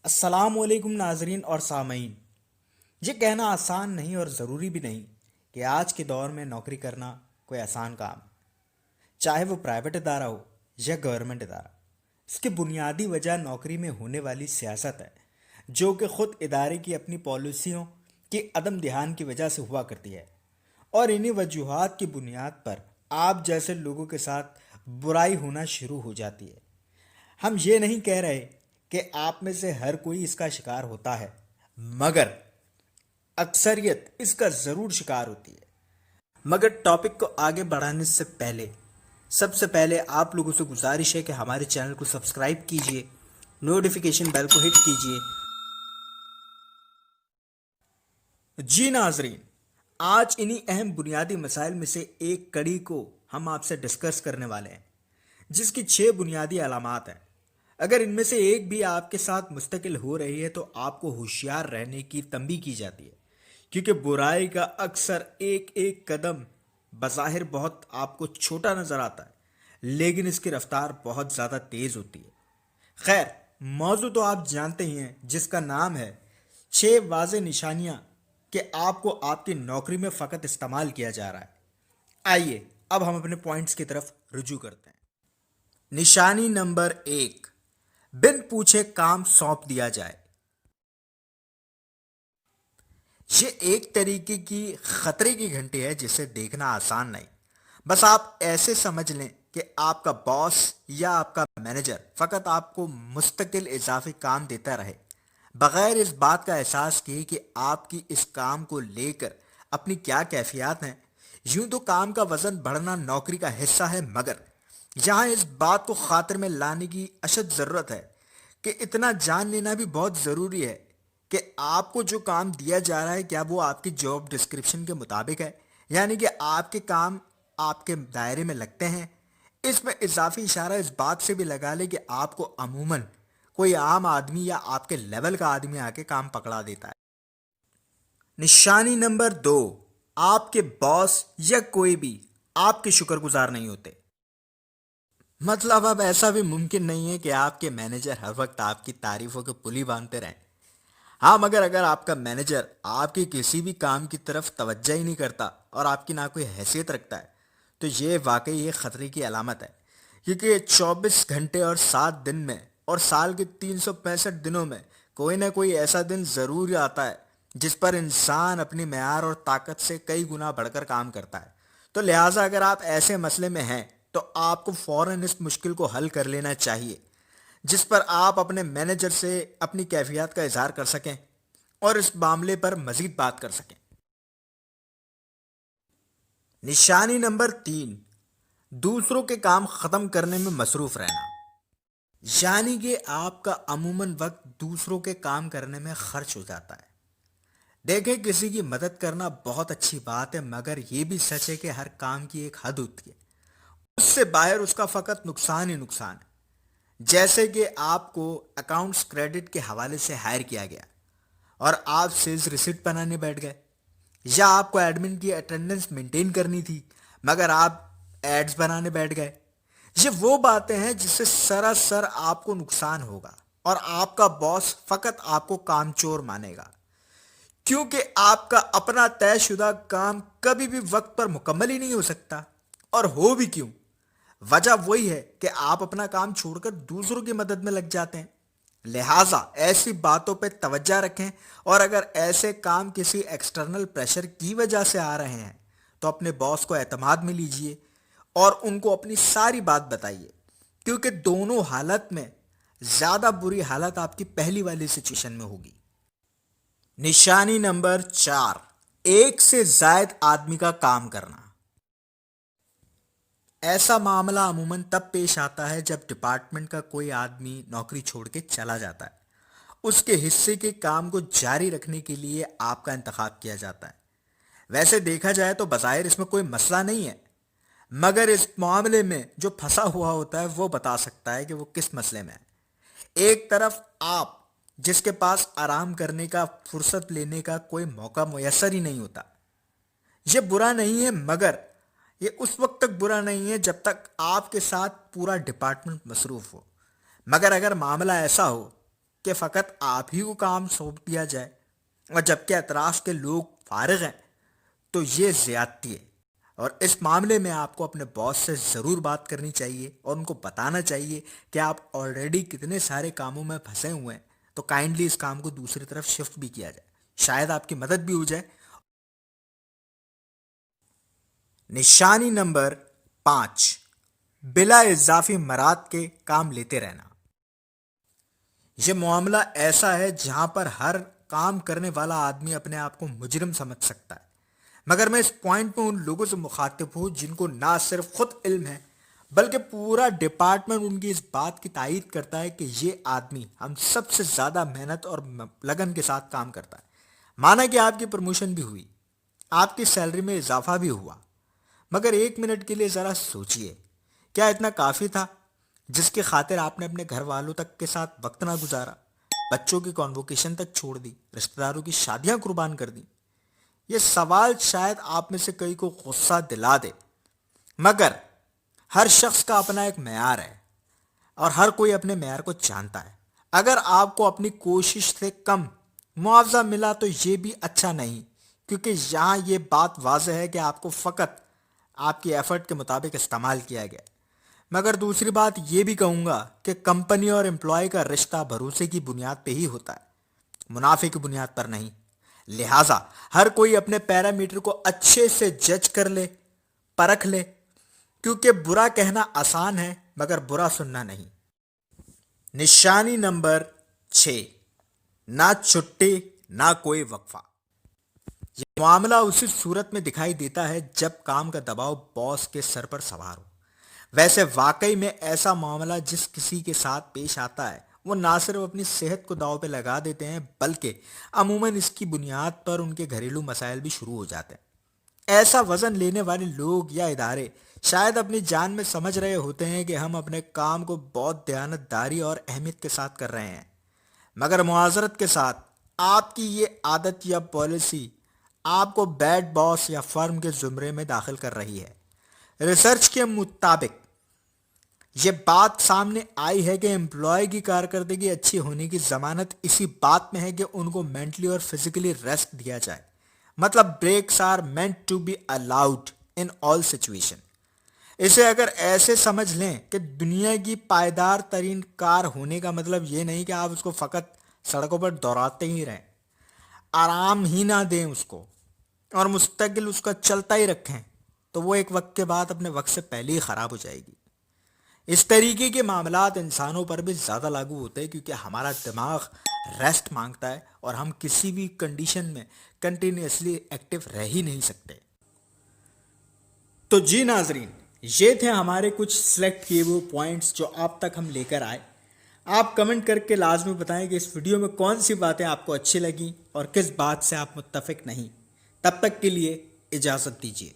السلام علیکم ناظرین اور سامعین. یہ کہنا آسان نہیں اور ضروری بھی نہیں کہ آج کے دور میں نوکری کرنا کوئی آسان کام ہے. چاہے وہ پرائیویٹ ادارہ ہو یا گورنمنٹ ادارہ. اس کی بنیادی وجہ نوکری میں ہونے والی سیاست ہے جو کہ خود ادارے کی اپنی پالیسیوں کی عدم دھیان کی وجہ سے ہوا کرتی ہے، اور انہی وجوہات کی بنیاد پر آپ جیسے لوگوں کے ساتھ برائی ہونا شروع ہو جاتی ہے. ہم یہ نہیں کہہ رہے کہ آپ میں سے ہر کوئی اس کا شکار ہوتا ہے، مگر اکثریت اس کا ضرور شکار ہوتی ہے. مگر ٹاپک کو آگے بڑھانے سے پہلے سب سے پہلے آپ لوگوں سے گزارش ہے کہ ہمارے چینل کو سبسکرائب کیجئے، نوٹیفیکیشن بیل کو ہٹ کیجئے. جی ناظرین، آج انہی اہم بنیادی مسائل میں سے ایک کڑی کو ہم آپ سے ڈسکس کرنے والے ہیں، جس کی 6 بنیادی علامات ہیں. اگر ان میں سے ایک بھی آپ کے ساتھ مستقل ہو رہی ہے تو آپ کو ہوشیار رہنے کی تنبیہ کی جاتی ہے، کیونکہ برائی کا اکثر ایک ایک قدم بظاہر بہت آپ کو چھوٹا نظر آتا ہے، لیکن اس کی رفتار بہت زیادہ تیز ہوتی ہے. خیر، موضوع تو آپ جانتے ہی ہیں، جس کا نام ہے 6 واضح نشانیاں کہ آپ کو آپ کی نوکری میں فقط استعمال کیا جا رہا ہے. آئیے اب ہم اپنے پوائنٹس کی طرف رجوع کرتے ہیں. نشانی نمبر 1، بن پوچھے کام سونپ دیا جائے. یہ ایک طریقے کی خطرے کی گھنٹی ہے جسے دیکھنا آسان نہیں. بس آپ ایسے سمجھ لیں کہ آپ کا باس یا آپ کا مینیجر فقط آپ کو مستقل اضافی کام دیتا رہے، بغیر اس بات کا احساس کیے کہ آپ کی اس کام کو لے کر اپنی کیا کیفیات ہیں. یوں تو کام کا وزن بڑھنا نوکری کا حصہ ہے، مگر یہاں اس بات کو خاطر میں لانے کی اشد ضرورت ہے کہ اتنا جان لینا بھی بہت ضروری ہے کہ آپ کو جو کام دیا جا رہا ہے کیا وہ آپ کی جاب ڈسکرپشن کے مطابق ہے، یعنی کہ آپ کے کام آپ کے دائرے میں لگتے ہیں. اس میں اضافی اشارہ اس بات سے بھی لگا لے کہ آپ کو عموماً کوئی عام آدمی یا آپ کے لیول کا آدمی آ کے کام پکڑا دیتا ہے. نشانی نمبر 2، آپ کے باس یا کوئی بھی آپ کے شکر گزار نہیں ہوتے. مطلب اب ایسا بھی ممکن نہیں ہے کہ آپ کے مینیجر ہر وقت آپ کی تعریفوں کے پلی باندھتے رہیں. ہاں، مگر اگر آپ کا مینیجر آپ کے کسی بھی کام کی طرف توجہ ہی نہیں کرتا اور آپ کی نہ کوئی حیثیت رکھتا ہے تو یہ واقعی ایک خطرے کی علامت ہے، کیونکہ 24 گھنٹے اور 7 دن میں اور سال کے 365 دنوں میں کوئی نہ کوئی ایسا دن ضرور آتا ہے جس پر انسان اپنی معیار اور طاقت سے کئی گنا بڑھ کر کام کرتا ہے. تو لہٰذا اگر آپ ایسے مسئلے میں ہیں تو آپ کو فوراً اس مشکل کو حل کر لینا چاہیے، جس پر آپ اپنے مینیجر سے اپنی کیفیات کا اظہار کر سکیں اور اس معاملے پر مزید بات کر سکیں. نشانی نمبر 3، دوسروں کے کام ختم کرنے میں مصروف رہنا. یعنی کہ آپ کا عموماً وقت دوسروں کے کام کرنے میں خرچ ہو جاتا ہے. دیکھیں، کسی کی مدد کرنا بہت اچھی بات ہے، مگر یہ بھی سچ ہے کہ ہر کام کی ایک حد ہوتی ہے، اس سے باہر اس کا فقط نقصان ہی نقصان ہے. جیسے کہ آپ کو اکاؤنٹس کریڈٹ کے حوالے سے ہائر کیا گیا اور آپ سیلز ریسیٹ بنانے بیٹھ گئے، یا آپ کو ایڈمن کی اٹینڈنس مینٹین کرنی تھی مگر آپ ایڈز بنانے بیٹھ گئے. یہ وہ باتیں ہیں جس سے سراسر آپ کو نقصان ہوگا اور آپ کا باس فقط آپ کو کام چور مانے گا، کیونکہ آپ کا اپنا طے شدہ کام کبھی بھی وقت پر مکمل ہی نہیں ہو سکتا. اور ہو بھی کیوں؟ وجہ وہی ہے کہ آپ اپنا کام چھوڑ کر دوسروں کی مدد میں لگ جاتے ہیں. لہٰذا ایسی باتوں پہ توجہ رکھیں، اور اگر ایسے کام کسی ایکسٹرنل پریشر کی وجہ سے آ رہے ہیں تو اپنے باس کو اعتماد میں لیجئے اور ان کو اپنی ساری بات بتائیے، کیونکہ دونوں حالت میں زیادہ بری حالت آپ کی پہلی والی سچویشن میں ہوگی. نشانی نمبر 4، ایک سے زائد آدمی کا کام کرنا. ایسا معاملہ عموماً تب پیش آتا ہے جب ڈپارٹمنٹ کا کوئی آدمی نوکری چھوڑ کے چلا جاتا ہے. اس کے حصے کے کام کو جاری رکھنے کے لیے آپ کا انتخاب کیا جاتا ہے. ویسے دیکھا جائے تو بظاہر اس میں کوئی مسئلہ نہیں ہے، مگر اس معاملے میں جو پھنسا ہوا ہوتا ہے وہ بتا سکتا ہے کہ وہ کس مسئلے میں ہے. ایک طرف آپ جس کے پاس آرام کرنے کا، فرصت لینے کا کوئی موقع میسر ہی نہیں ہوتا. یہ برا نہیں ہے، مگر یہ اس وقت تک برا نہیں ہے جب تک آپ کے ساتھ پورا ڈپارٹمنٹ مصروف ہو. مگر اگر معاملہ ایسا ہو کہ فقط آپ ہی کو کام سونپ دیا جائے اور جبکہ اطراف کے لوگ فارغ ہیں، تو یہ زیادتی ہے۔ اور اس معاملے میں آپ کو اپنے باس سے ضرور بات کرنی چاہیے اور ان کو بتانا چاہیے کہ آپ آلریڈی کتنے سارے کاموں میں پھنسے ہوئے ہیں، تو کائنڈلی اس کام کو دوسری طرف شفٹ بھی کیا جائے، شاید آپ کی مدد بھی ہو جائے۔ نشانی نمبر 5، بلا اضافی مراد کے کام لیتے رہنا۔ یہ معاملہ ایسا ہے جہاں پر ہر کام کرنے والا آدمی اپنے آپ کو مجرم سمجھ سکتا ہے، مگر میں اس پوائنٹ میں ان لوگوں سے مخاطب ہوں جن کو نہ صرف خود علم ہے بلکہ پورا ڈپارٹمنٹ ان کی اس بات کی تائید کرتا ہے کہ یہ آدمی ہم سب سے زیادہ محنت اور لگن کے ساتھ کام کرتا ہے۔ مانا کہ آپ کی پروموشن بھی ہوئی، آپ کی سیلری میں اضافہ بھی ہوا، مگر ایک منٹ کے لیے ذرا سوچئے، کیا اتنا کافی تھا جس کی خاطر آپ نے اپنے گھر والوں تک کے ساتھ وقت نہ گزارا، بچوں کی کانووکیشن تک چھوڑ دی، رشتہ داروں کی شادیاں قربان کر دی؟ یہ سوال شاید آپ میں سے کئی کو غصہ دلا دے، مگر ہر شخص کا اپنا ایک معیار ہے اور ہر کوئی اپنے معیار کو جانتا ہے۔ اگر آپ کو اپنی کوشش سے کم معاوضہ ملا تو یہ بھی اچھا نہیں، کیونکہ یہاں یہ بات واضح ہے کہ آپ کو فقط آپ کی ایفرٹ کے مطابق استعمال کیا گیا۔ مگر دوسری بات یہ بھی کہوں گا کہ کمپنی اور امپلائی کا رشتہ بھروسے کی بنیاد پہ ہی ہوتا ہے، منافع کی بنیاد پر نہیں۔ لہٰذا ہر کوئی اپنے پیرامیٹر کو اچھے سے جج کر لے، پرکھ لے، کیونکہ برا کہنا آسان ہے مگر برا سننا نہیں۔ نشانی نمبر 6، نہ چھٹی نہ کوئی وقفہ۔ یہ معاملہ اسی صورت میں دکھائی دیتا ہے جب کام کا دباؤ باس کے سر پر سوار ہو۔ ویسے واقعی میں ایسا معاملہ جس کسی کے ساتھ پیش آتا ہے وہ نہ صرف اپنی صحت کو داؤ پہ لگا دیتے ہیں بلکہ عموماً اس کی بنیاد پر ان کے گھریلو مسائل بھی شروع ہو جاتے ہیں۔ ایسا وزن لینے والے لوگ یا ادارے شاید اپنی جان میں سمجھ رہے ہوتے ہیں کہ ہم اپنے کام کو بہت دیانت داری اور اہمیت کے ساتھ کر رہے ہیں، مگر معذرت کے ساتھ آپ کی یہ عادت یا پالیسی آپ کو بیڈ باس یا فرم کے زمرے میں داخل کر رہی ہے۔ ریسرچ کے مطابق یہ بات سامنے آئی ہے کہ امپلائی کی کارکردگی اچھی ہونے کی ضمانت اسی بات میں ہے کہ ان کو مینٹلی اور فزیکلی ریسٹ دیا جائے، مطلب breaks are meant to be allowed in all situation. اسے اگر ایسے سمجھ لیں کہ دنیا کی پائیدار ترین کار ہونے کا مطلب یہ نہیں کہ آپ اس کو فقط سڑکوں پر دوڑاتے ہی رہیں، آرام ہی نہ دیں اس کو اور مستقل اس کا چلتا ہی رکھیں، تو وہ ایک وقت کے بعد اپنے وقت سے پہلے ہی خراب ہو جائے گی۔ اس طریقے کے معاملات انسانوں پر بھی زیادہ لاگو ہوتے ہیں کیونکہ ہمارا دماغ ریسٹ مانگتا ہے اور ہم کسی بھی کنڈیشن میں کنٹینیوسلی ایکٹیو رہ ہی نہیں سکتے۔ تو جی ناظرین، یہ تھے ہمارے کچھ سلیکٹ کیے ہوئے پوائنٹس جو آپ تک ہم لے کر آئے۔ آپ کمنٹ کر کے لازمی بتائیں کہ اس ویڈیو میں کون سی باتیں آپ کو اچھی لگیں اور کس بات سے آپ متفق نہیں۔ تب تک کے لیے اجازت دیجیے۔